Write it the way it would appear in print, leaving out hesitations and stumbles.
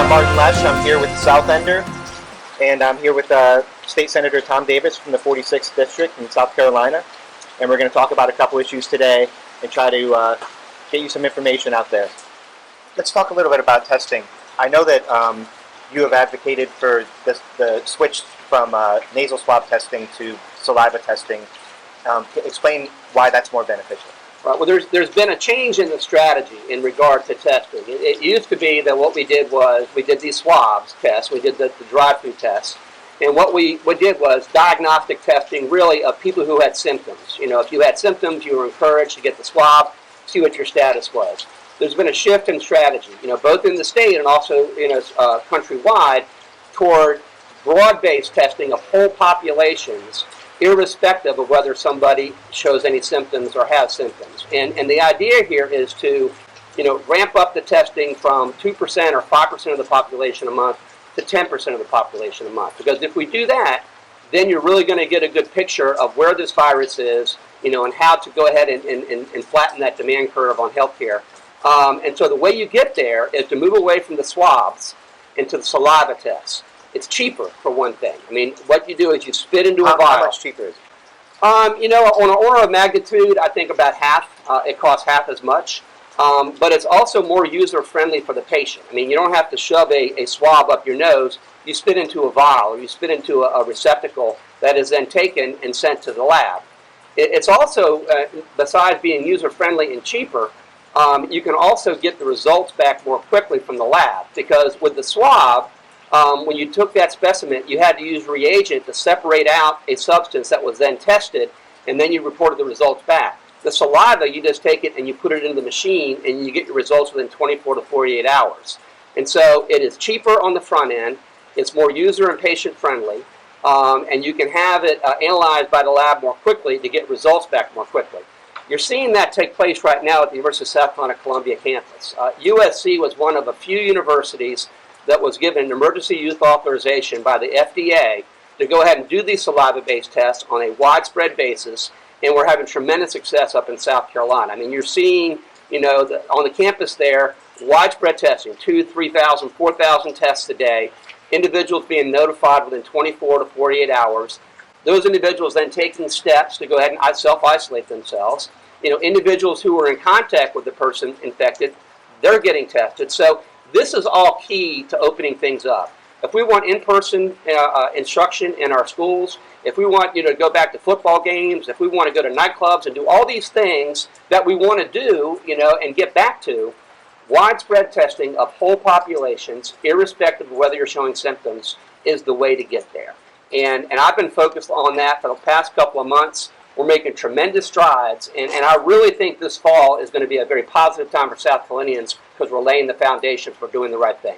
Lesch. I'm here with Southender, and I'm here with State Senator Tom Davis from the 46th District in South Carolina. And we're going to talk about a couple issues today and try to get you some information out there. Let's talk a little bit about testing. I know that you have advocated for the switch from nasal swab testing to saliva testing. Explain why that's more beneficial. Right. Well, there's been a change in the strategy in regard to testing. It used to be that what we did was we did these swabs tests, we did the drive-through tests, and what we did was diagnostic testing really of people who had symptoms. You know, if you had symptoms, you were encouraged to get the swab, see what your status was. There's been a shift in strategy, you know, both in the state and also countrywide, toward broad-based testing of whole populations, irrespective of whether somebody shows any symptoms or has symptoms. And the idea here is to, ramp up the testing from 2% or 5% of the population a month to 10% of the population a month. Because if we do that, then you're really going to get a good picture of where this virus is, and how to go ahead and flatten that demand curve on healthcare. And so the way you get there is to move away from the swabs into the saliva tests. It's cheaper, for one thing. I mean, what you do is you spit into a vial. How much cheaper is it? On an order of magnitude, I think about half. It costs half as much. But it's also more user-friendly for the patient. I mean, you don't have to shove a swab up your nose. You spit into a vial, or you spit into a receptacle that is then taken and sent to the lab. It's also, besides being user-friendly and cheaper, you can also get the results back more quickly from the lab. Because with the swab, when you took that specimen, you had to use reagent to separate out a substance that was then tested, and then you reported the results back. The saliva, you just take it and you put it into the machine, and you get your results within 24 to 48 hours. And so it is cheaper on the front end, it's more user and patient friendly, and you can have it analyzed by the lab more quickly to get results back more quickly. You're seeing that take place right now at the University of South Carolina Columbia campus. USC was one of a few universities that was given an emergency use authorization by the FDA to go ahead and do these saliva-based tests on a widespread basis, and we're having tremendous success up in South Carolina. I mean, you're seeing, on the campus there, widespread testing, 2,000, 3,000, 4,000 tests a day, individuals being notified within 24 to 48 hours, those individuals then taking steps to go ahead and self-isolate themselves. Individuals who are in contact with the person infected, they're getting tested. So this is all key to opening things up. If we want in-person instruction in our schools, if we want to go back to football games, if we want to go to nightclubs and do all these things that we want to do, and get back to, widespread testing of whole populations, irrespective of whether you're showing symptoms, is the way to get there. And I've been focused on that for the past couple of months. We're making tremendous strides, and I really think this fall is going to be a very positive time for South Carolinians because we're laying the foundation for doing the right thing.